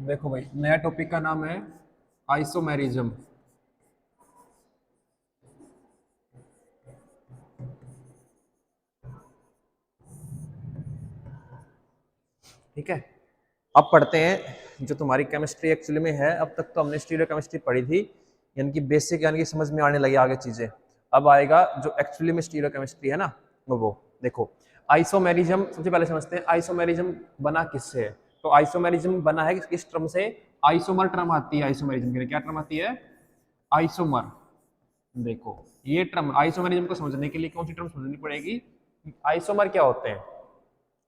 देखो भाई, नया टॉपिक का नाम है आइसोमेरिज्म। ठीक है, अब पढ़ते हैं जो तुम्हारी केमिस्ट्री एक्चुअली में है। अब तक तो हमने स्टीरियो केमिस्ट्री पढ़ी थी, यानी कि बेसिक, यानी कि समझ में आने लगी आगे चीजें। अब आएगा जो एक्चुअली में स्टीरियो केमिस्ट्री है ना, वो देखो। आइसोमेरिज्म सबसे पहले समझते हैं, आइसोमेरिज्म बना किससे है। तो आइसोमेरिज्म बना है किस टर्म से, आइसोमर टर्म आती है आइसोमेरिज्म के लिए। क्या टर्म आती है? आइसोमर। देखो, ये टर्म आइसोमेरिज्म को समझने के लिए कौन सी टर्म समझनी पड़ेगी? आइसोमर क्या होते हैं।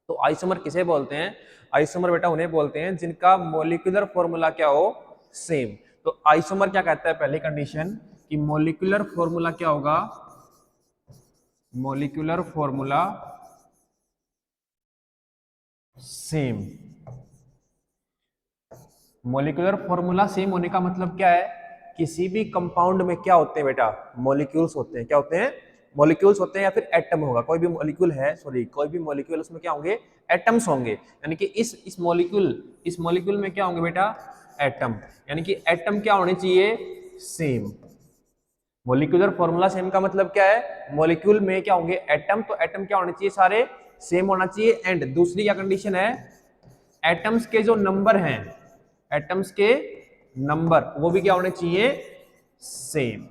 तो आइसोमर किसे बोलते हैं? आइसोमर बेटा उन्हें बोलते हैं जिनका मॉलिक्यूलर फॉर्मूला क्या हो, सेम। तो आइसोमर क्या कहता है? पहली कंडीशन कि मॉलिक्यूलर फॉर्मूला क्या होगा, molecular formula same. Molecular formula same होने का मतलब क्या है? किसी भी कंपाउंड में क्या होते हैं बेटा? मॉलिक्यूल्स होते हैं। क्या होते हैं? मॉलिक्यूल्स होते हैं, या फिर एटम होगा। कोई भी मॉलिक्यूल है, सॉरी, कोई भी मॉलिक्यूल, उसमें क्या होंगे? एटम्स होंगे। यानी कि इस मॉलिक्यूल में क्या होंगे बेटा? एटम। यानी कि एटम क्या होने चाहिए? सेम। मॉलिक्यूलर फॉर्मूला सेम का मतलब क्या है? मॉलिक्यूल में क्या होंगे? एटम। तो एटम क्या होने चाहिए? सारे सेम होना चाहिए। एंड दूसरी क्या कंडीशन है? एटम्स के जो नंबर हैं, एटम्स के नंबर वो भी क्या होने चाहिए? सेम।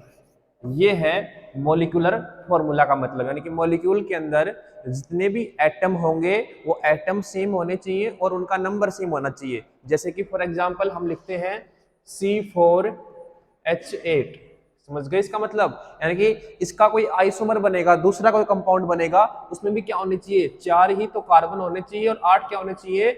ये है मॉलिक्यूलर फॉर्मूला का मतलब। यानी कि मॉलिक्यूल के अंदर जितने भी एटम होंगे वो एटम सेम होने चाहिए और उनका नंबर सेम होना चाहिए। जैसे कि फॉर एग्जांपल हम लिखते हैं C4H8। समझ गए इसका मतलब? यानी कि इसका कोई आइसोमर बनेगा, दूसरा कोई कंपाउंड बनेगा, उसमें भी क्या होने चाहिए? 4 ही तो कार्बन होने चाहिए और 8 क्या होने चाहिए?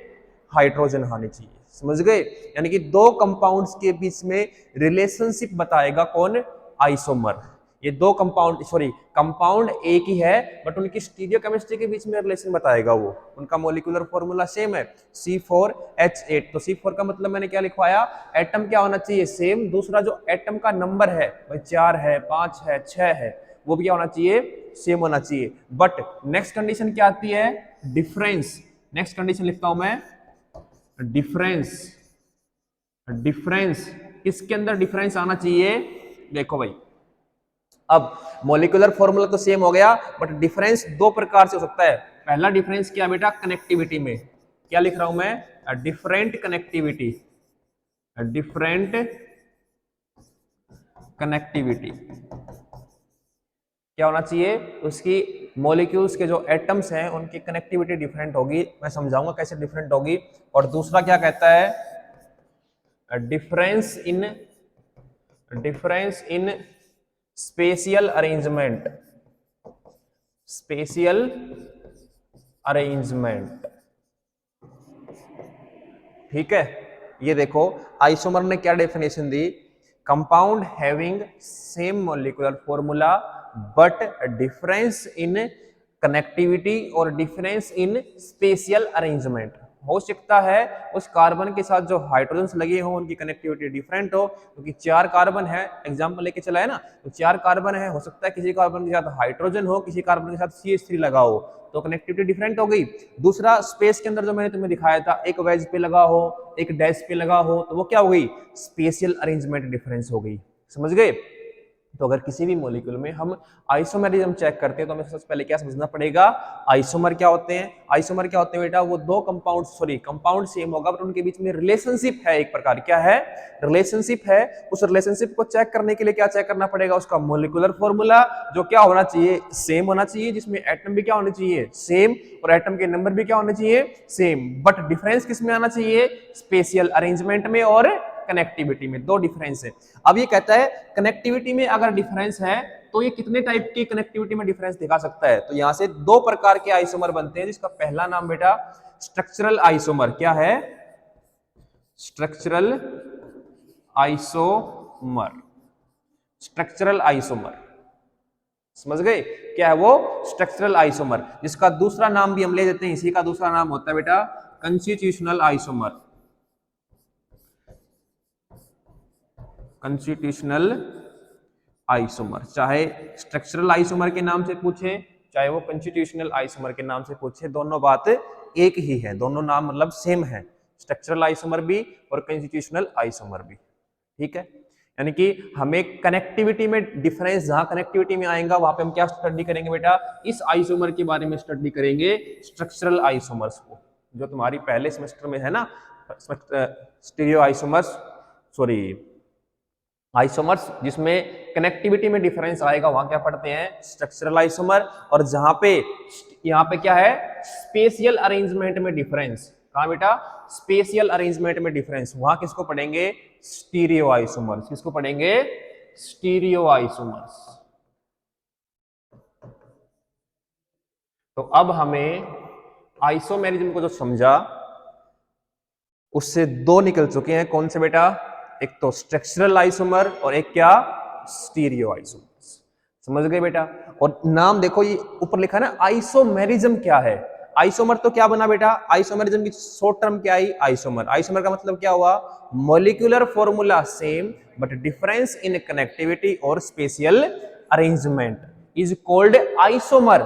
हाइड्रोजन होने चाहिए। समझ गए? यानी कि दो कंपाउंड्स के बीच में रिलेशनशिप बताएगा कौन? आइसोमर। ये दो कंपाउंड, सॉरी, कंपाउंड एक ही है बट उनकी स्टीरियो केमिस्ट्री के बीच में रिलेशन बताएगा वो। उनका मॉलिक्यूलर फॉर्मूला सेम है, C4H8। तो C4 का मतलब मैंने क्या लिखवाया? एटम क्या होना चाहिए? सेम। दूसरा जो एटम का नंबर है भाई, 4 है, 5 है, 6 है, वो भी क्या होना चाहिए? सेम होना चाहिए। बट नेक्स्ट कंडीशन क्या आती है? डिफरेंस। नेक्स्ट कंडीशन लिखता हूं मैं, डिफरेंस। डिफरेंस किसके अंदर डिफरेंस आना चाहिए? देखो भाई, अब मॉलिक्यूलर फॉर्मूला तो सेम हो गया बट डिफरेंस दो प्रकार से हो सकता है। पहला डिफरेंस क्या बेटा? कनेक्टिविटी में। क्या लिख रहा हूं मैं? Different connectivity. डिफरेंट कनेक्टिविटी क्या होना चाहिए? उसकी मॉलिक्यूल्स के जो एटम्स हैं उनकी कनेक्टिविटी डिफरेंट होगी। मैं समझाऊंगा कैसे डिफरेंट होगी। और दूसरा क्या कहता है? Difference in spatial arrangement. Spatial arrangement. ठीक है, ये देखो आइसोमर ने क्या definition the? Compound having same molecular formula but difference in connectivity और डिफरेंस इन स्पेशियल अरेंजमेंट। हो सकता है उस कार्बन के साथ जो हाइड्रोजन लगे हो उनकी कनेक्टिविटी डिफरेंट हो, क्योंकि 4 कार्बन है, एग्जांपल लेके चला है ना, तो 4 कार्बन है, हो सकता है किसी कार्बन के साथ हाइड्रोजन हो, किसी कार्बन के साथ CH3 लगा हो, तो कनेक्टिविटी डिफरेंट हो गई। दूसरा, स्पेस के अंदर जो मैंने तुम्हें दिखाया था, एक वेज पे लगा हो, एक डैश पे लगा हो, तो वो क्या हो गई? स्पेशियल अरेंजमेंट डिफरेंस हो गई। समझ गए? तो अगर किसी भी मॉलिक्यूल में हम आइसोमेरिज्म चेक करते हैं तो हमें सबसे पहले क्या समझना पड़ेगा? आइसोमर क्या होते हैं। आइसोमर क्या होते हैं बेटा? वो दो कंपाउंड, सॉरी, कंपाउंड सेम होगा बट उनके बीच में रिलेशनशिप है एक प्रकार। क्या है? रिलेशनशिप है। उस रिलेशनशिप को चेक करने के लिए क्या चेक करना पड़ेगा? उसका मॉलिक्यूलर फॉर्मूला, जो क्या होना चाहिए? सेम होना चाहिए, जिसमें एटम भी क्या होने चाहिए? सेम, और एटम के नंबर भी क्या होने चाहिए? सेम। बट डिफरेंस किस में आना चाहिए? स्पेशियल अरेंजमेंट में और कनेक्टिविटी में। दो डिफरेंस है। अब ये कहता है कनेक्टिविटी में अगर डिफरेंस है तो ये कितने टाइप की कनेक्टिविटी में डिफरेंस दिखा सकता है? तो यहां से दो प्रकार के आइसोमर बनते हैं, जिसका पहला नाम बेटा स्ट्रक्चरल आइसोमर। क्या है? Structural isomer. स्ट्रक्चरल आइसोमर, समझ गए क्या है वो? स्ट्रक्चरल आइसोमर, जिसका दूसरा नाम भी हम ले देते हैं, इसी का दूसरा नाम होता है बेटा कंस्टिट्यूशनल आइसोमर। कंस्टिट्यूशनल आइसोमर, चाहे स्ट्रक्चरल आइसोमर के नाम से पूछे चाहे वो कंस्टिट्यूशनल आइसोमर के नाम से पूछे, दोनों बात एक ही है, दोनों नाम मतलब सेम है। स्ट्रक्चरल आइसोमर भी और कंस्टिट्यूशनल आइसोमर भी, ठीक है। यानी कि हमें कनेक्टिविटी में डिफरेंस, जहां कनेक्टिविटी में आएगा वहां पे हम क्या स्टडी करेंगे बेटा, इस आइसोमर के बारे में स्टडी करेंगे, स्ट्रक्चरल आइसोमर्स को, जो तुम्हारी पहले सेमेस्टर में है ना, स्टीरियो आइसोमर्स, सॉरी आइसोमर्स, जिसमें कनेक्टिविटी में डिफरेंस आएगा वहां क्या पढ़ते हैं, स्ट्रक्चरल आइसोमर। और जहां पे यहाँ पे क्या है, स्पेशियल अरेंजमेंट में डिफरेंस, कहा बेटा, स्पेशियल अरेंजमेंट में डिफरेंस, वहां किसको पढ़ेंगे, स्टीरियो आइसोमर्स। किसको पढ़ेंगे, स्टीरियो आइसोमर्स। तो अब हमें आइसोमेरिज्म को जो समझा उससे दो निकल चुके हैं, कौन से बेटा, एक तो स्ट्रक्चरल आइसोमर और एक क्या, स्टीरियो आइसोमर्स। समझ गए बेटा। और नाम देखो ये ऊपर लिखा है ना, आइसोमेरिज्म क्या है, आइसोमर तो क्या बना बेटा, आइसोमेरिज्म की शॉर्ट टर्म क्या आई, आइसोमर। आइसोमर का मतलब क्या हुआ, molecular formula same but difference in connectivity और spatial arrangement is called isomer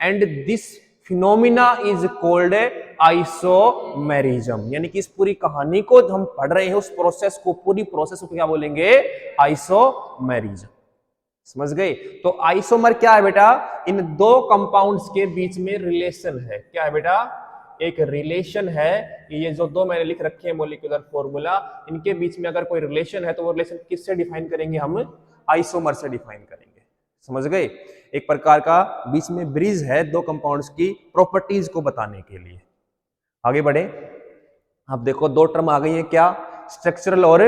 and this phenomena is called isomerism. यानी कि इस पूरी कहानी को हम पढ़ रहे हैं, उस प्रोसेस को, पूरी प्रोसेस को क्या बोलेंगे, आइसोमेरिज्म। समझ गए। तो आइसोमर क्या है बेटा, इन दो कंपाउंड्स के बीच में रिलेशन है। क्या है बेटा, एक रिलेशन है। ये जो दो मैंने लिख रखे हैं मॉलिक्यूलर फॉर्मूला, इनके बीच में अगर कोई रिलेशन है तो वो रिलेशन किससे डिफाइन करेंगे, हम आइसोमर से डिफाइन करेंगे। समझ गए। एक प्रकार का बीच में ब्रिज है दो कंपाउंड्स की प्रॉपर्टीज को बताने के लिए। आगे बढ़े। अब देखो दो टर्म आ गई है, क्या, स्ट्रक्चरल और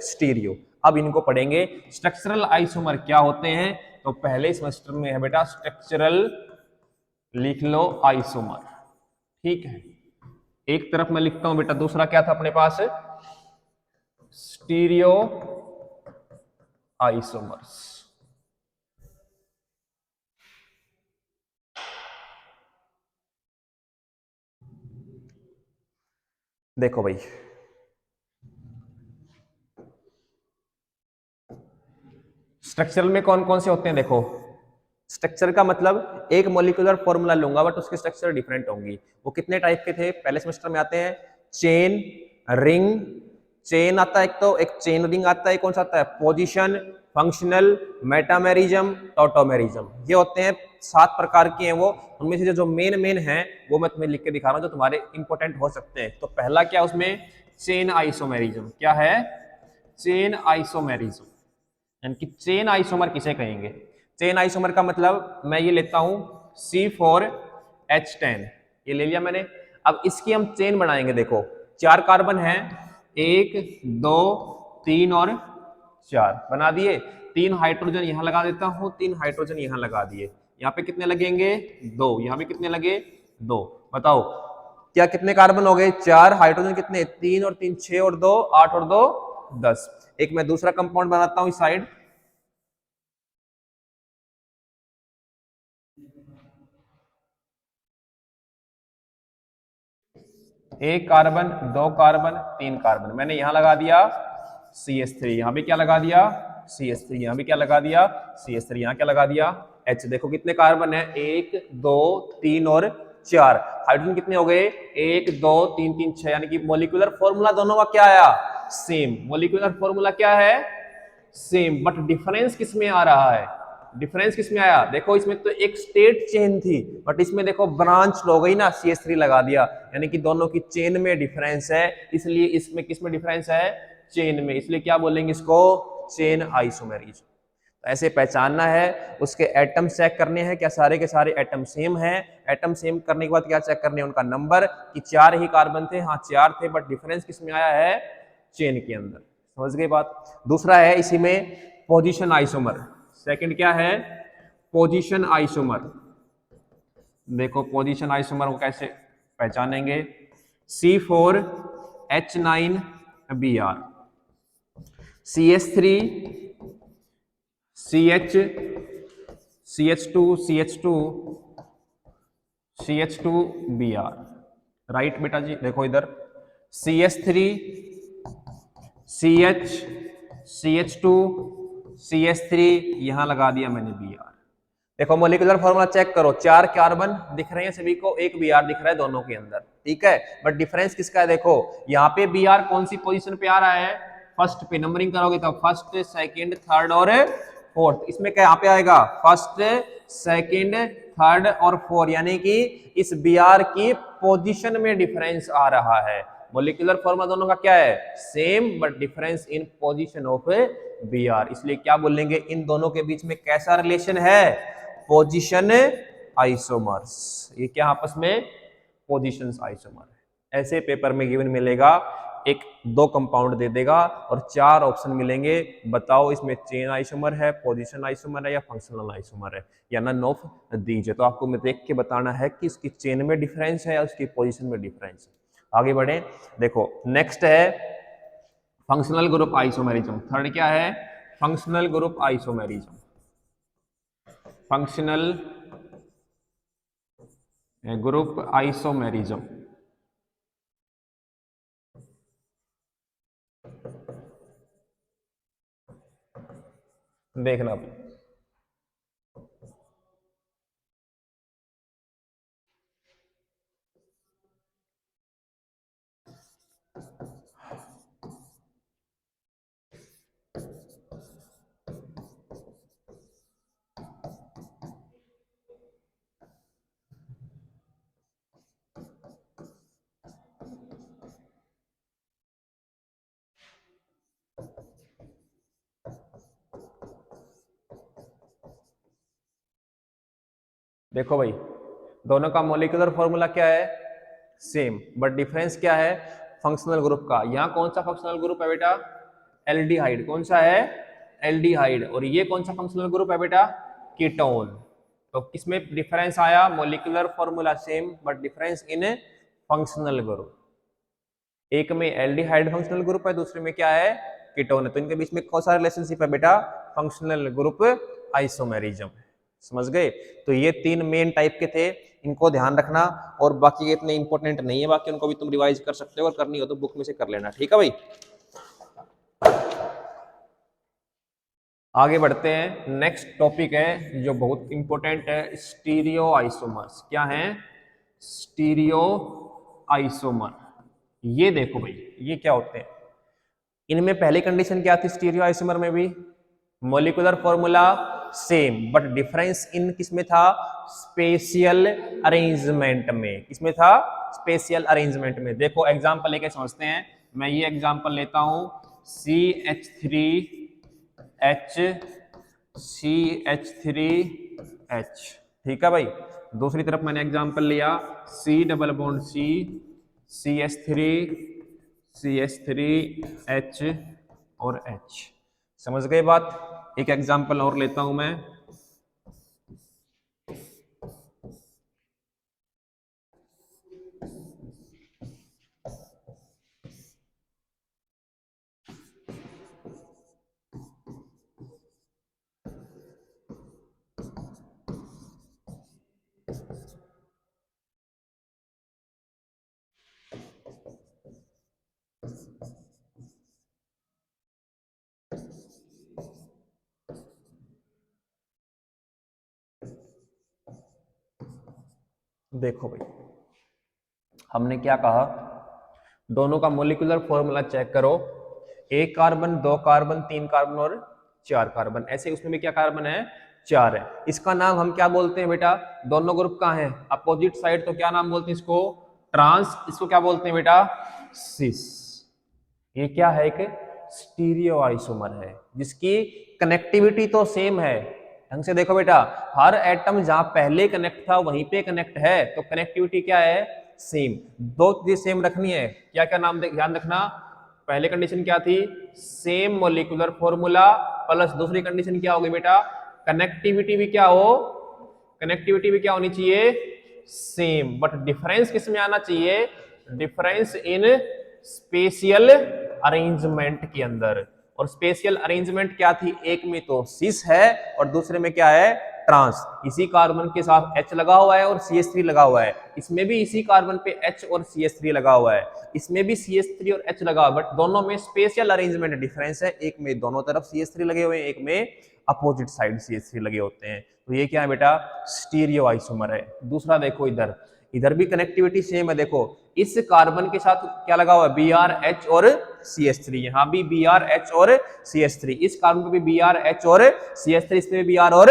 स्टीरियो। अब इनको पढ़ेंगे। स्ट्रक्चरल आइसोमर क्या होते हैं, तो पहले सेमेस्टर में है बेटा स्ट्रक्चरल, लिख लो आइसोमर, ठीक है। एक तरफ मैं लिखता हूं बेटा, दूसरा क्या था अपने पास, स्टीरियो आइसोमर्स। देखो भाई, स्ट्रक्चरल में कौन कौन से होते हैं, देखो स्ट्रक्चर का मतलब एक मॉलिक्यूलर फॉर्मूला लूंगा बट उसके स्ट्रक्चर डिफरेंट होंगी। वो कितने टाइप के थे, पहले सेमेस्टर में आते हैं, चेन, रिंग, चेन आता है एक, तो एक चेन रिंग आता है, कौन सा आता है, पोजीशन, फंक्शनल, मेटामेरिज्म, टॉटोमेरिज्म। ये होते हैं 7 प्रकार के हैं वो। उनमें से जो मेन मेन हैं वो मैं तुम्हें लिख के दिखा रहा हूं, जो तुम्हारे इंपॉर्टेंट हो सकते हैं। तो पहला क्या उसमें, चेन आइसोमेरिज्म। क्या है, चेन आइसोमेरिज्म। यानी कि चेन आइसोमर किसे कहेंगे, चेन आइसोमर का मतलब मैं ये लेता हूं C4H10, ये ले लिया मैंने। अब इसकी हम चेन बनाएंगे। देखो 4 कार्बन है, 1 2 3 और 4 बना दिए। 3 हाइड्रोजन यहां लगा देता हूं, 3 हाइड्रोजन यहां लगा दिए। यहाँ पे कितने लगेंगे, 2। यहाँ पे कितने लगे, 2। बताओ क्या कितने कार्बन हो गए, 4, हाइड्रोजन कितने, 3 और 3 6 और 2 8 और 2 10। एक मैं दूसरा कंपाउंड बनाता हूं इस साइड, एक कार्बन, 2 कार्बन, 3 कार्बन, मैंने यहां लगा दिया CH3, यहां भी क्या लगा दिया CH3, यहां भी क्या लगा दिया CH3, यहां क्या लगा दिया H। देखो कितने कार्बन है, 1 2 3 और 4। हाइड्रोजन कितने हो गए, 1 2 3 3 6। यानी कि मॉलिक्यूलर फॉर्मूला दोनों का क्या आया, सेम। मॉलिक्यूलर फॉर्मूला क्या है, सेम, बट डिफरेंस किसमें आ रहा है, डिफरेंस किसमें आया, देखो इसमें तो एक स्टेट चेन थी बट इसमें देखो ब्रांच हो गई ना, CH3 लगा दिया। यानी कि दोनों की चेन में डिफरेंस है, इसलिए इसमें किसमें डिफरेंस है, चेन में, इसलिए क्या बोलेंगे इसको, चेन आइसोमेरिज्म। तो ऐसे पहचानना है। उसके एटम चेक करने हैं, क्या सारे के सारे एटम सेम हैं। एटम सेम करने के बाद क्या चेक करने हैं, उनका नंबर, कि 4 ही कार्बन थे, हाँ 4 थे, बट डिफरेंस किसमें आया है, चेन के अंदर। समझ गई बात। दूसरा है इसी में पोजीशन आइसोमर। सेकंड क्या है, पोजीशन आइसोमर। देखो पोजीशन आइसोमर को कैसे पहचानेंगे, C4H9Br, CH3 CH CH2 CH2 CH2Br, right बेटा जी। देखो इधर CH3 CH CH2 CH3, यहां लगा दिया मैंने Br। देखो मोलिकुलर फॉर्मूला चेक करो, 4 कार्बन दिख रहे हैं सभी को, एक Br दिख रहा है दोनों के अंदर, ठीक है। बट डिफरेंस किसका है, देखो यहाँ पे Br कौन सी पोजीशन पे आ रहा है, फर्स्ट पे। नंबरिंग करोगे तो फर्स्ट, सेकंड, थर्ड और फोर्थ। इसमें क्या यहाँ पे आएगा, फर्स्ट, सेकंड, थर्ड और फोर्थ, यानी कि इस Br की पोजीशन में डिफरेंस आ रहा है। मोलिकुलर फॉर्मूला दोनों का क्या है, same, but difference in position of Br। इसलिए क्या बोलेंगे, इन दोनों के बीच में कैसा रिलेशन है, पोजीशन आइसोमर्स। ये क्या आपस में पोजीशंस आइसोमर है। ऐसे पेपर में गिवन मिलेगा, एक दो कंपाउंड दे देगा और 4 ऑप्शन मिलेंगे, बताओ इसमें चेन आइसोमर है, पोजीशन आइसोमर है या फंक्शनल आइसोमर है, या नन ऑफ दीज है। तो आपको मैं देख के बताना है कि इसकी चेन में डिफरेंस है या उसकी पोजीशन में डिफरेंस है। आगे बढ़े, देखो नेक्स्ट है फंक्शनल ग्रुप आइसोमेरिज्म। थर्ड क्या है, functional group isomerism. Functional group isomerism. देखना देखो भाई, दोनों का मोलिकुलर फॉर्मूला क्या है, सेम, बट डिफरेंस क्या है, फंक्शनल ग्रुप का। यहाँ कौन सा फंक्शनल ग्रुप है बेटा, एल्डिहाइड। कौन सा है, एल्डिहाइड। और ये कौन सा फंक्शनल ग्रुप है बेटा, कीटोन। तो किसमें डिफरेंस आया, molecular formula same but difference in functional group. एक में एल्डिहाइड फंक्शनल ग्रुप है, दूसरे में क्या है, कीटोन है। तो इनके बीच में कौन सा रिलेशनशिप है बेटा, फंक्शनल ग्रुप आइसोमेरिज्म। समझ गए। तो ये 3 मेन टाइप के थे, इनको ध्यान रखना। और बाकी इतने इंपॉर्टेंट नहीं है, बाकी उनको भी तुम रिवाइज कर सकते हो और करनी हो तो बुक में से कर लेना, ठीक है भाई। आगे बढ़ते हैं, नेक्स्ट टॉपिक है जो बहुत इंपॉर्टेंट है, स्टीरियो आइसोमर्स। क्या है, स्टीरियो आइसोमर। ये देखो भाई, ये क्या होते हैं, इनमें पहली कंडीशन क्या थी, स्टीरियो आइसोमर में भी molecular formula same, but difference इन किसमें था, स्पेशियल अरेंजमेंट में। किसमें था, स्पेशियल अरेंजमेंट में। देखो एग्जांपल लेके समझते हैं। मैं ये एग्जांपल लेता हूं, CH3H CH3H, ठीक है भाई। दूसरी तरफ मैंने एग्जांपल लिया C double bond C CH3H और H। समझ गए बात। एक एग्जांपल और लेता हूं मैं, देखो भाई हमने क्या कहा, दोनों का मोलिकुलर फॉर्मूला चेक करो। एक कार्बन, दो कार्बन, तीन कार्बन और 4 कार्बन, ऐसे उसमें भी क्या कार्बन है, 4 है। इसका नाम हम क्या बोलते हैं बेटा, दोनों ग्रुप कहाँ है, अपोजिट साइड, तो क्या नाम बोलते हैं इसको, ट्रांस। इसको क्या बोलते हैं बेटा, सिस। ये क्या है, एक स्टीरियो आइसोमर है जिसकी कनेक्टिविटी तो सेम है। ढंग से देखो बेटा, हर एटम जहां पहले कनेक्ट था वहीं पे कनेक्ट है, तो कनेक्टिविटी क्या है, सेम। दो चीजें सेम रखनी है, क्या क्या नाम ध्यान रखना। पहले कंडीशन क्या थी, सेम मोलिकुलर फॉर्मूला, प्लस दूसरी कंडीशन क्या होगी बेटा, कनेक्टिविटी भी क्या हो, कनेक्टिविटी भी क्या होनी चाहिए, सेम। बट डिफरेंस किस में आना चाहिए, डिफरेंस इन स्पेशियल अरेंजमेंट के अंदर। और स्पेशियल अरेंजमेंट क्या थी, एक में तो सिस है और दूसरे में क्या है, ट्रांस। इसी कार्बन के साथ H लगा हुआ है और CH3 लगा हुआ है, इसमें भी इसी कार्बन पे H और CH3 लगा हुआ है, इसमें भी CH3 और H लगा हुआ है, बट दोनों में स्पेशियल अरेंजमेंट डिफरेंस है। एक में दोनों तरफ CH3 लगे हुए हैं, एक में अपोजिट साइड CH3 लगे होते हैं। तो ये क्या है बेटा, स्टीरियो आइसोमर है। दूसरा देखो इधर, इधर भी कनेक्टिविटी सेम है। देखो इस कार्बन के साथ क्या लगा हुआ है, BrH और CH3, यहाँ भी BrH और CH3, इस कार्बन पे भी BrH और CH3, इसमें भी Br और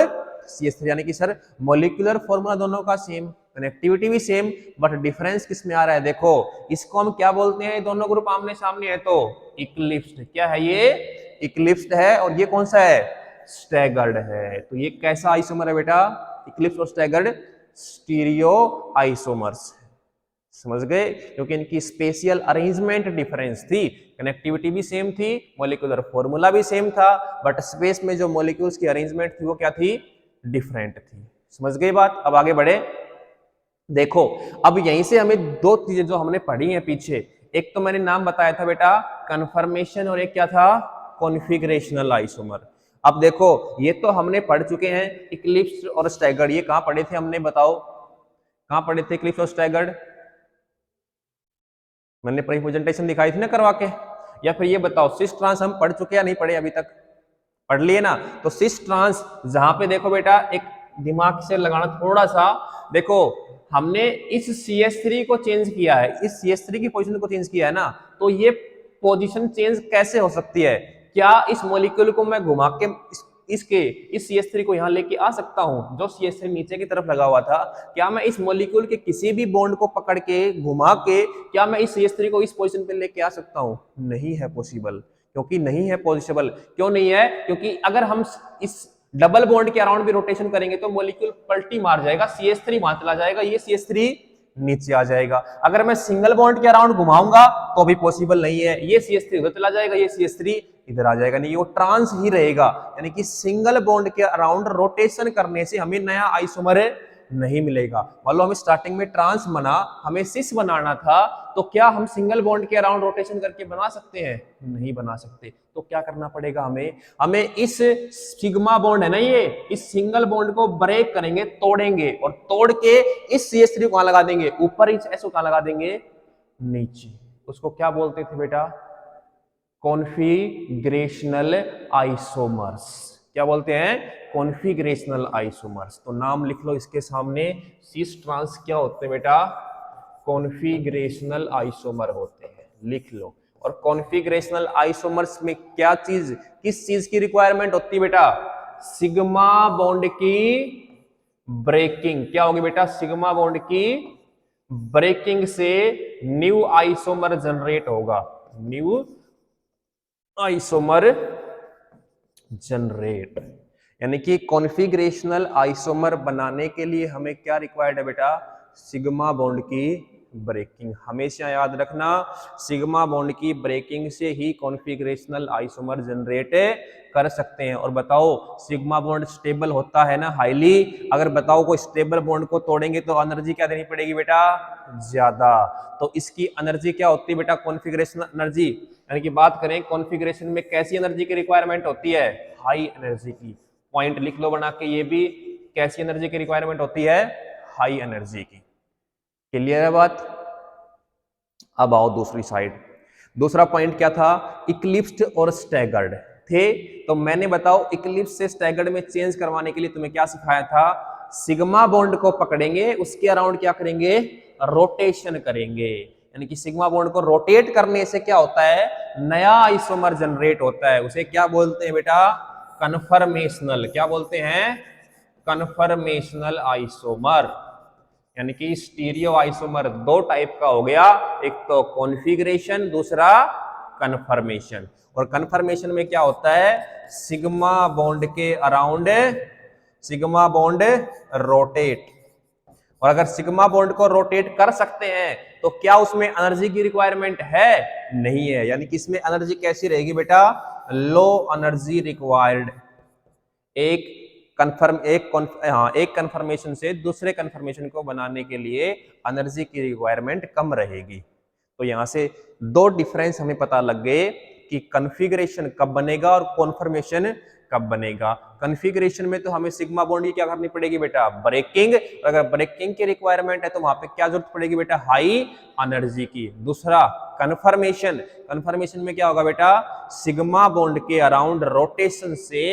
CH3, यानी कि सर मॉलिक्यूलर फॉर्मूला दोनों का सेम, कनेक्टिविटी भी सेम, बट डिफरेंस किस में आ रहा है। देखो इसको हम क्या बोलते हैं, दोनों ग्रुप आमने सामने है तो इक्लिप्स्ड। क्या है ये, इक्लिप्स्ड है। और ये कौन सा है, स्टैगर्ड है। तो ये कैसा आइसोमर है बेटा, इक्लिप्स और स्टैगर्ड स्टीरियो आइसोमर्स। समझ गए, क्योंकि इनकी स्पेशियल अरेंजमेंट डिफरेंस थी, कनेक्टिविटी भी सेम थी, मॉलिक्यूलर फॉर्मूला भी सेम था, बट स्पेस में जो मॉलिक्यूल्स की अरेंजमेंट थी वो क्या थी, डिफरेंट थी। समझ गए बात। अब आगे बढ़े। देखो अब यहीं से हमें दो चीजें जो हमने पढ़ी हैं पीछे, एक तो मैंने नाम बताया था बेटा कन्फर्मेशन, और एक क्या था, कॉन्फिगरेशनल आइसोमर। अब देखो ये तो हमने पढ़ चुके हैं, इक्लिप्स और स्टैगर्ड। ये कहां पढ़े थे हमने, बताओ कहां पढ़े थे इक्लिप्स और स्टैगर्ड, मैंने प्रेजेंटेशन दिखाई थी ना करवा के। या फिर ये बताओ सिस ट्रांस हम पढ़ चुके या नहीं पढ़े, अभी तक पढ़ लिए ना। तो सिस ट्रांस जहां पे देखो बेटा, एक दिमाग से लगाना थोड़ा सा, देखो हमने इस CH3 को चेंज किया है, इस CH3 की पोजीशन को चेंज किया है ना, तो ये पोजीशन चेंज कैसे हो सकती है। क्या इस मॉलिक्यूल को मैं घुमा के इस CH3 को यहां लेके आ सकता हूं, जो CH3 नीचे की तरफ लगा हुआ था, क्या मैं इस मॉलिक्यूल के किसी भी बॉन्ड को पकड़ के घुमा के क्या मैं इस CH3 को इस पोजीशन पे लेके आ सकता हूं, नहीं है पॉसिबल, क्योंकि नहीं है पॉसिबल। क्यों नहीं है, क्योंकि अगर हम इस डबल बॉन्ड के अराउंड भी रोटेशन करेंगे तो मॉलिक्यूल पलटी मार जाएगा, CH3 वहां चला जाएगा, ये CH3 नीचे आ जाएगा। अगर मैं सिंगल बॉन्ड के अराउंड घुमाऊंगा तो भी पॉसिबल नहीं है, ये CH3 उधर चला जाएगा, ये CH3 इधर आ जाएगा, नहीं वो ट्रांस ही रहेगा। यानी कि सिंगल बॉन्ड के अराउंड रोटेशन करने से हमें नया आइसोमर नहीं मिलेगा। मान लो हमें स्टार्टिंग में ट्रांस बना, हमें सिस बनाना था, तो क्या हम सिंगल बॉन्ड के अराउंड रोटेशन करके बना सकते हैं, नहीं बना सकते। तो क्या करना पड़ेगा हमें इस सिग्मा बॉन्ड है ना, ये इस सिंगल बॉन्ड को ब्रेक करेंगे, तोड़ेंगे, और तोड़ के इस CH3 को कहां लगा देंगे, ऊपर, इस SO कहां लगा देंगे, नीचे। उसको क्या बोलते थे बेटा, कॉन्फिगरेशनल आइसोमर्स। क्या बोलते हैं, कॉन्फिगरेशनल आइसोमर्स। तो नाम लिख लो इसके सामने, सिस ट्रांस क्या होते हैं बेटा, कॉन्फिगरेशनल आइसोमर होते हैं, लिख लो। और कॉन्फिगरेशनल आइसोमर्स में क्या चीज, किस चीज की रिक्वायरमेंट होती है बेटा, सिग्मा बॉन्ड की ब्रेकिंग। क्या होगी बेटा, सिग्मा बॉन्ड की ब्रेकिंग से न्यू आइसोमर जनरेट होगा, न्यू आइसोमर जनरेट। यानी कि कॉन्फिगरेशनल आइसोमर बनाने के लिए हमें क्या रिक्वायर्ड है बेटा, सिग्मा बॉन्ड की ब्रेकिंग। हमेशा याद रखना, सिग्मा बॉन्ड की ब्रेकिंग से ही कॉन्फिगरेशनल आइसोमर जनरेट कर सकते हैं। और बताओ सिग्मा बॉन्ड स्टेबल होता है ना, हाईली। अगर बताओ कोई स्टेबल बॉन्ड को तोड़ेंगे तो एनर्जी क्या देनी पड़ेगी बेटा, ज्यादा। तो इसकी एनर्जी क्या होती है बेटा, कॉन्फिगरेशनल एनर्जी। यानी कि बात करें कॉन्फिगरेशन में कैसी एनर्जी की रिक्वायरमेंट होती है, हाई एनर्जी की। पॉइंट लिख लो बना के, ये भी कैसी एनर्जी की रिक्वायरमेंट होती है, हाई एनर्जी की। क्लियर है बात। अब आओ दूसरी साइड, दूसरा पॉइंट क्या था, इक्लिप्स्ड और स्टैगर्ड थे। तो मैंने बताओ इक्लिप्स से स्टैगर्ड में चेंज करवाने के लिए तुम्हें क्या सिखाया था, सिग्मा बॉन्ड को पकड़ेंगे, उसके अराउंड क्या करेंगे, रोटेशन करेंगे। यानी कि सिग्मा बॉन्ड को रोटेट करने से क्या होता है, नया आइसोमर जनरेट होता है। उसे क्या बोलते हैं बेटा, कन्फर्मेशनल। क्या बोलते हैं, कन्फर्मेशनल आइसोमर। यानी कि स्टीरियो आइसोमर दो टाइप का हो गया, एक तो कॉन्फिगरेशन, दूसरा कन्फर्मेशन। और कन्फर्मेशन में क्या होता है, सिग्मा बॉन्ड के अराउंड सिग्मा बॉन्ड रोटेट। और अगर सिग्मा बॉन्ड को रोटेट कर सकते हैं तो क्या उसमें एनर्जी की रिक्वायरमेंट है, नहीं है। यानी कि इसमें एनर्जी कैसी रहेगी बेटा, लो एनर्जी रिक्वायर्ड। एक कन्फर्मेशन से दूसरे कन्फर्मेशन को बनाने के लिए एनर्जी की रिक्वायरमेंट कम रहेगी। तो यहां से दो डिफरेंस हमें पता लग गए कि कन्फिगरेशन कब बनेगा और कॉन्फर्मेशन कब बनेगा। कॉन्फ़िगरेशन में तो हमें सिग्मा बॉन्ड की क्या करनी पड़ेगी बेटा, ब्रेकिंग। अगर ब्रेकिंग की रिक्वायरमेंट है तो वहां पे क्या जरूरत पड़ेगी बेटा, हाई एनर्जी की। दूसरा कन्फर्मेशन, कन्फर्मेशन में क्या होगा बेटा, सिग्मा बॉन्ड के अराउंड रोटेशन से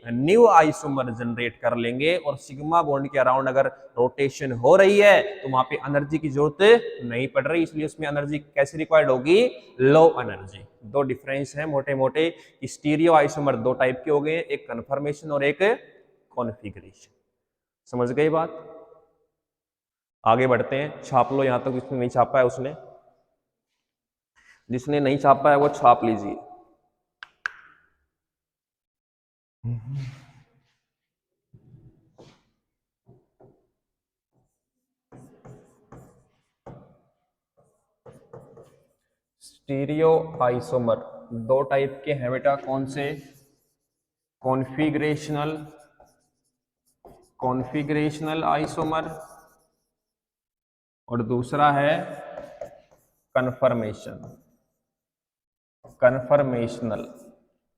न्यू आइसोमर जनरेट कर लेंगे, और सिग्मा बॉन्ड के अराउंड अगर रोटेशन हो रही है तो वहां पे एनर्जी की जरूरत नहीं पड़ रही, इसलिए उसमें एनर्जी कैसे रिक्वायर्ड होगी, लो एनर्जी। दो डिफरेंस है मोटे मोटे, स्टीरियो आइसोमर दो टाइप के हो गए, एक कन्फर्मेशन और एक कॉन्फ़िगरेशन। समझ गई बात? आगे बढ़ते हैं, छाप लो यहां तक, जिसने नहीं छापा है उसने, जिसने नहीं छापा है वो छाप लीजिए। स्टीरियो आइसोमर दो टाइप के हैं बेटा, कौन से, कॉन्फ़िगरेशनल, कॉन्फ़िगरेशनल आइसोमर, और दूसरा है कन्फर्मेशन, कन्फर्मेशनल।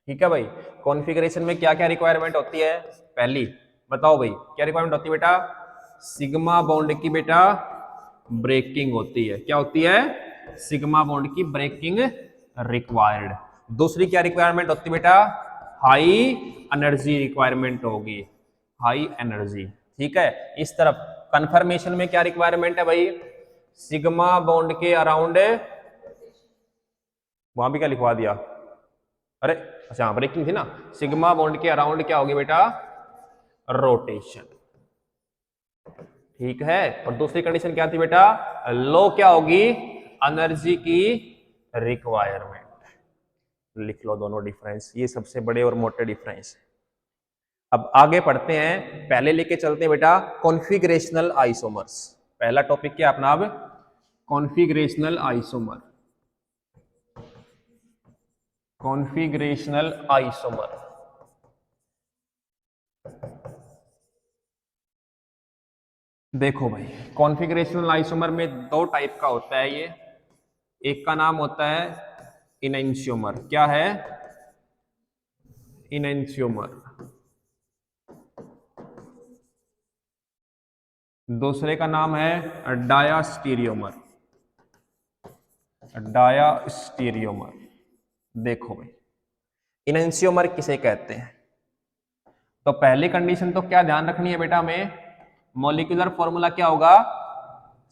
ठीक है भाई, कॉन्फ़िगरेशन में क्या क्या रिक्वायरमेंट होती है, पहली बताओ भाई क्या रिक्वायरमेंट होती है बेटा, सिग्मा बॉन्ड की बेटा ब्रेकिंग होती है। क्या होती है, सिग्मा बॉन्ड की ब्रेकिंग रिक्वायर्ड। दूसरी क्या रिक्वायरमेंट होती है बेटा, हाई एनर्जी रिक्वायरमेंट होगी, हाई एनर्जी। ठीक है, इस तरफ कन्फर्मेशन में क्या रिक्वायरमेंट है भाई, सिग्मा बॉन्ड के अराउंड, वहां भी क्या लिखवा दिया, अरे अच्छा ब्रेकिंग थी ना, सिग्मा बॉन्ड के अराउंड क्या होगी बेटा, रोटेशन। ठीक है, और दूसरी कंडीशन क्या थी बेटा, लो क्या होगी, एनर्जी की रिक्वायरमेंट। लिख लो दोनों डिफरेंस, ये सबसे बड़े और मोटे डिफरेंस। अब आगे पढ़ते हैं, पहले लेके चलते हैं बेटा कॉन्फ़िगरेशनल आइसोमर्स। पहला टॉपिक क्या अपना अब, कॉन्फ़िगरेशनल आइसोमर, कॉन्फ़िगरेशनल आइसोमर। देखो भाई, कॉन्फ़िगरेशनल आइसोमर में दो टाइप का होता है ये, एक का नाम होता है इनैंशियोमर। क्या है, इनैंशियोमर। दूसरे का नाम है डायास्टीरियोमर, डायास्टीरियोमर। देखो भाई, इनैंशियोमर किसे कहते हैं, तो पहली कंडीशन तो क्या ध्यान रखनी है बेटा हमें, मॉलिक्यूलर फॉर्मूला क्या होगा,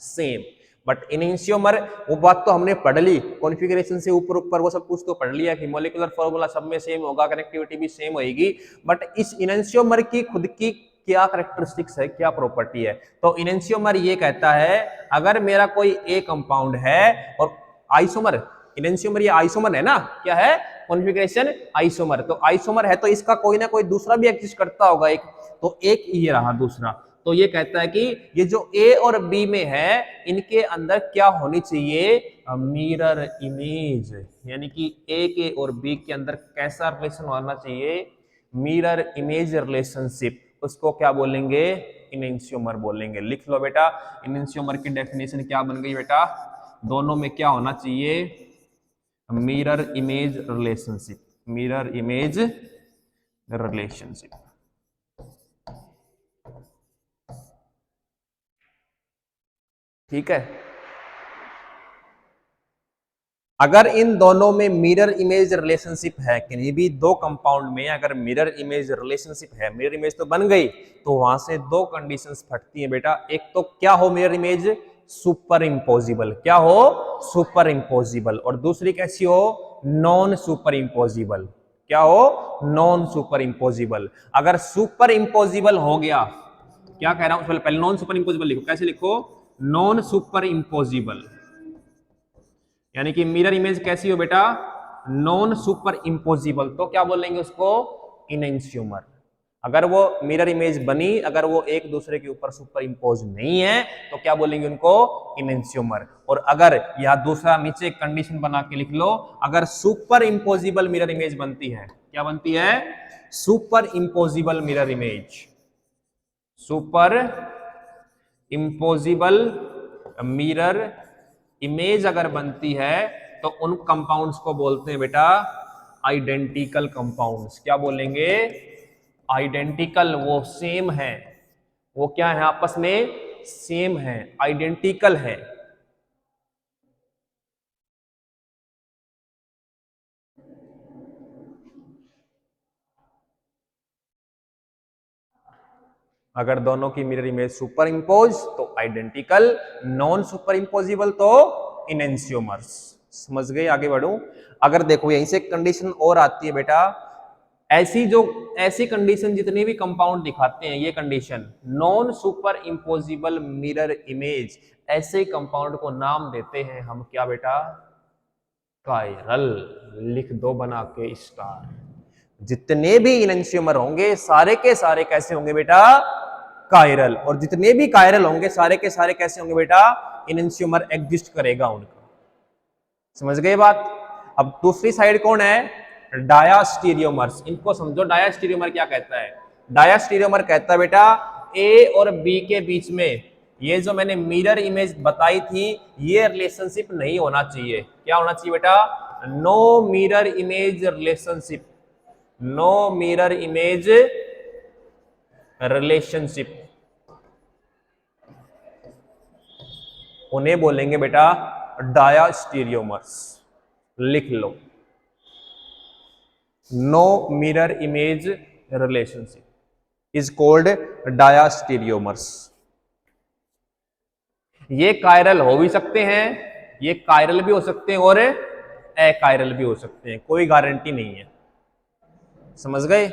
सेम। बट इनैंशियोमर वो बात तो हमने पढ़ ली, कॉन्फ़िगरेशन से ऊपर ऊपर वो सब कुछ तो पढ़ लिया कि मॉलिक्यूलर फॉर्मूला सब में सेम होगा, कनेक्टिविटी भी सेम होगी। बट इस इनैंशियोमर की खुद की क्या कैरेक्टरिस्टिक्स है, क्या प्रॉपर्टी है, तो इनैंशियोमर ये कहता है अगर मेरा कोई ए कंपाउंड है और आइसोमर, इनैंशियोमर ये आइसोमर है ना, क्या है, कॉन्फ़िगरेशन आइसोमर, तो आइसोमर है तो इसका कोई ना कोई दूसरा भी एग्जिस्ट करता होगा एक, तो एक ये रहा दूसरा। तो ये कहता है कि ये जो ए और बी में है इनके अंदर क्या होनी चाहिए, मिरर इमेज, यानी कि ए के और बी के अंदर कैसा रिलेशन होना चाहिए, मिरर इमेज रिलेशनशिप, उसको क्या बोलेंगे, इनैंशियोमर बोलेंगे। लिख लो बेटा, इनैंशियोमर की डेफिनेशन क्या बन गई बेटा, दोनों में क्या होना चाहिए, mirror image relationship, mirror image relationship. ठीक है, अगर इन दोनों में मिरर इमेज रिलेशनशिप है, किन्हीं भी दो कंपाउंड में अगर मिरर इमेज रिलेशनशिप है, मिरर इमेज तो बन गई, तो वहां से दो कंडीशंस फटती हैं बेटा। एक तो क्या हो मिरर इमेज, सुपर इम्पोजिबल, क्या हो, सुपर इम्पोजिबल, और दूसरी कैसी हो, नॉन सुपर इम्पोजिबल। क्या हो, नॉन सुपर इम्पोजिबल। अगर सुपर इम्पोजिबल हो गया, क्या कह रहा हूं, पहले नॉन सुपर इम्पोजिबल लिखो, कैसे लिखो, नॉन सुपर इम्पोजिबल, यानी कि मिरर इमेज कैसी हो बेटा, नॉन सुपर इम्पोजिबल, तो क्या बोलेंगे उसको, इनैंशियोमर। अगर वो मिरर इमेज बनी, अगर वो एक दूसरे के ऊपर सुपर इम्पोज नहीं है तो क्या बोलेंगे उनको, इनैंशियोमर। और अगर यह दूसरा नीचे कंडीशन बना के लिख लो, अगर सुपर इम्पोजिबल मिरर इमेज बनती है, क्या बनती है, super imposable mirror image, super imposable mirror image अगर बनती है तो उन कंपाउंड्स को बोलते हैं बेटा आइडेंटिकल कंपाउंड्स। क्या बोलेंगे, आइडेंटिकल, वो सेम है, वो क्या है आपस में सेम है, आइडेंटिकल है। अगर दोनों की मिरर इमेज सुपर इंपोज तो आइडेंटिकल, नॉन सुपर इंपोजिबल तो इनेंशियोमर्स। समझ गए? आगे बढ़ूं। अगर देखो यहीं से कंडीशन और आती है बेटा, ऐसी कंडीशन जितने भी कंपाउंड दिखाते हैं, ये condition non superimposable mirror image, ऐसे कंपाउंड को नाम देते हैं हम क्या बेटा? कायरल। लिख दो बना के स्टार। जितने भी इनेंशियोमर होंगे सारे के सारे कैसे होंगे बेटा? कायरल। और जितने भी कायरल होंगे सारे के सारे कैसे होंगे बेटा? इनेंशियोमर एग्जिस्ट करेगा उनका। समझ गए बात? अब दूसरी साइड कौन है? डायास्टीरियोमर्स। इनको समझो, डायास्टीरियोमर क्या कहता है? डायास्टीरियोमर कहता है बेटा ए और बी के बीच में ये जो मैंने मिरर इमेज बताई थी, ये रिलेशनशिप नहीं होना चाहिए। क्या होना चाहिए बेटा? No mirror image relationship, no mirror image relationship, उन्हें बोलेंगे बेटा डायास्टीरियोमर्स। लिख लो, no mirror image relationship is called diastereomers. ये कायरल हो भी सकते हैं, ये कायरल भी हो सकते हैं और अकायरल भी हो सकते हैं, कोई गारंटी नहीं है। समझ गए?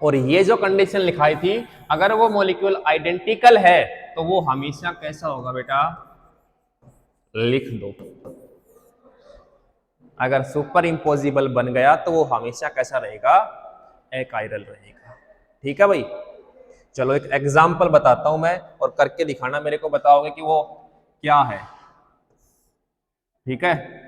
और ये जो कंडीशन लिखाई थी, अगर वो मॉलिक्यूल आइडेंटिकल है तो वो हमेशा कैसा होगा बेटा? लिख दो, अगर सुपर इंपोजिबल बन गया तो वो हमेशा कैसा रहेगा? अकायरल रहेगा। ठीक है भाई? चलो एक एग्जाम्पल बताता हूं मैं, और करके दिखाना, मेरे को बताओगे कि वो क्या है। ठीक है?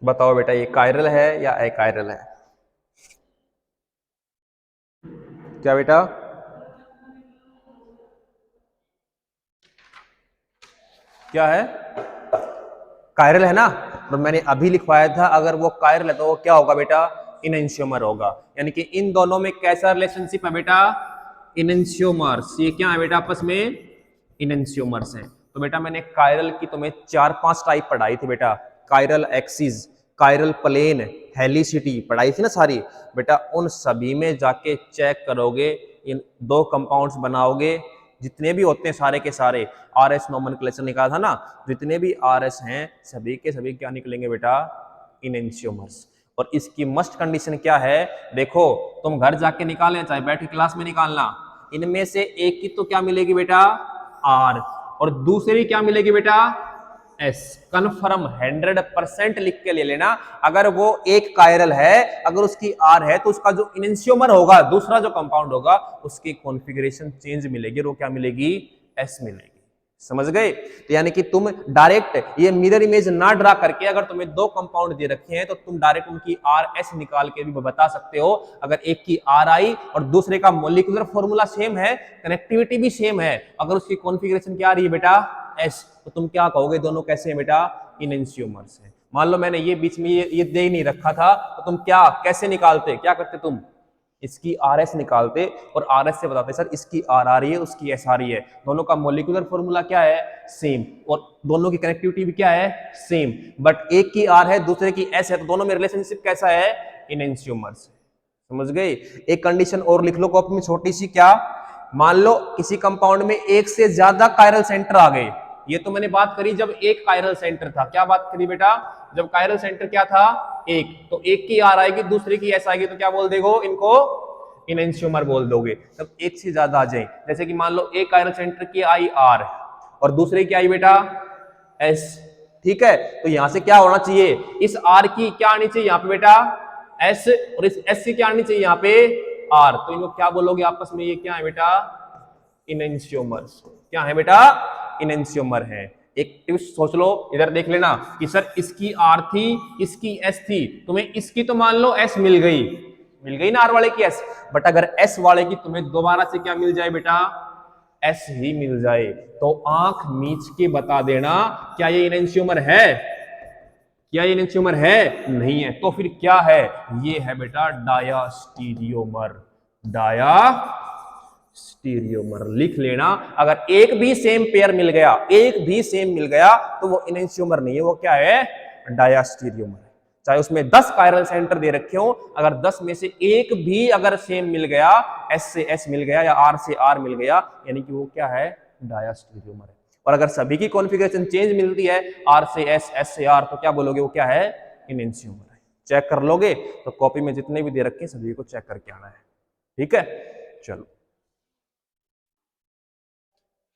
बताओ बेटा ये कायरल है या अकायरल है? क्या बेटा? क्या है? कायरल है ना? तो मैंने अभी लिखवाया था, अगर वो कायरल है तो वो क्या होगा बेटा? इनेंशियोमर होगा। यानी कि इन दोनों में कैसा रिलेशनशिप है बेटा? इनेंशियोमर्स। ये क्या है बेटा? आपस में इनेंशियोमर्स हैं। तो बेटा मैंने कायरल की तुम्हें 4-5 टाइप पढ़ाई थी बेटा। Chiral axis, chiral plane, helicity पढ़ाई थी ना सारी बेटा। उन सभी में जाके चेक करोगे, इन दो कंपाउंड्स बनाओगे, जितने भी होते हैं सारे के सारे, आर एस नोमेनक्लेचर निकाला था ना, जितने भी आर एस हैं सभी के सभी क्या निकलेंगे बेटा? इनेंशियोमर्स। और इसकी मस्ट कंडीशन क्या है? देखो तुम घर जाके निकालें चाहे बैठ के क्लास में निकालना, इनमें से एक की तो क्या मिलेगी बेटा? आर, और दूसरी क्या मिलेगी बेटा? एस। कन्फर्म 100% लिख के ले लेना। अगर वो एक कायरल है, अगर उसकी आर है, तो उसका जो इनेंशियोमर होगा, दूसरा जो कंपाउंड होगा, उसकी कॉन्फ़िगरेशन चेंज मिलेगी, वो क्या मिलेगी? एस मिलेगी। समझ गए? तो यानी कि तुम डायरेक्ट ये मिरर इमेज ना ड्रा करके, अगर तुम्हें दो कंपाउंड दे रखे हैं तो तुम डायरेक्ट उनकी आर एस निकाल के भी बता सकते हो। अगर एक की आर आई और दूसरे का मॉलिक्यूलर फॉर्मूला सेम है, कनेक्टिविटी भी सेम है, अगर उसकी कॉन्फ़िगरेशन क्या आ रही है बेटा? एस, तो तुम क्या कहोगे? दोनों कैसे हैं बेटा? इनेंशियोमर्स हैं। मान लो मैंने ये बीच में ये दे ही नहीं रखा था, तो तुम क्या कैसे निकालते? क्या करते तुम? इसकी आर एस निकालते और आर एस से बताते सर इसकी आर आ रही है, उसकी एस आ रही है, दोनों का मॉलिक्यूलर फॉर्मूला क्या है? सेम, और दोनों की कनेक्टिविटी भी क्या है? सेम। बट एक की आर है दूसरे की एस है, तो दोनों में रिलेशनशिप कैसा है? इनेंशियोमर्स। समझ गए? एक कंडीशन और लिख लो कॉपी में छोटी सी। क्या? मान लो किसी कंपाउंड में एक से ज्यादा कायरल सेंटर आ गए। ये तो मैंने बात करी जब एक कायरल सेंटर था। क्या बात करी बेटा? जब कायरल सेंटर क्या था? एक। तो एक की आर आएगी दूसरे की एस आएगी, तो क्या बोल देगो? इनको इनेंशियोमर बोल दोगे। तब एक से ज्यादा आ जाए, जैसे कि मान लो एक कायरल सेंटर की आई आर और दूसरे की आई बेटा एस, ठीक है, तो यहां से क्या होना चाहिए, इस आर की क्या आनी चाहिए यहाँ पे बेटा एस, और इस एस की क्या आनी चाहिए यहाँ पे आर, तो इनको क्या बोलोगे आपस में, ये क्या है बेटा इनेंशियोमर्स, क्या है बेटा इनेंशियोमर है। एक टिप्स सोच लो, इधर देख लेना कि सर इसकी आर थी, इसकी एस थी, तुम्हें इसकी तो मान लो एस मिल गई ना आर वाले की एस, बट अगर एस वाले की तुम्हें दोबारा से क्या मिल जाए बेटा एस ही मिल जाए, तो आंख मीच के बता देना क्या ये इनेंशियोमर है, क्या ये इनेंशियोमर है, नहीं है, तो फिर क्या है, ये है बेटा डायास्टीरियोमर, डायास्टीरियोमर लिख लेना। अगर एक भी सेम पेयर मिल गया, एक भी सेम मिल गया तो वो इनेंशियोमर नहीं है, वो क्या है डायास्टीरियोमर है। चाहे उसमें 10 कायरल सेंटर दे रखे हो, अगर 10 में से एक भी अगर सेम मिल गया, एस से एस मिल गया या आर से आर मिल गया, यानी कि वो क्या है डायास्टीरियोमर है। और अगर सभी की कॉन्फ़िगरेशन चेंज मिलती है, आर से एस, एस से आर, तो क्या बोलोगे वो क्या है इनेंशियोमर है। चेक कर लोगे तो कॉपी में जितने भी दे रखे हैं सभी को चेक करके आना है, ठीक है। चलो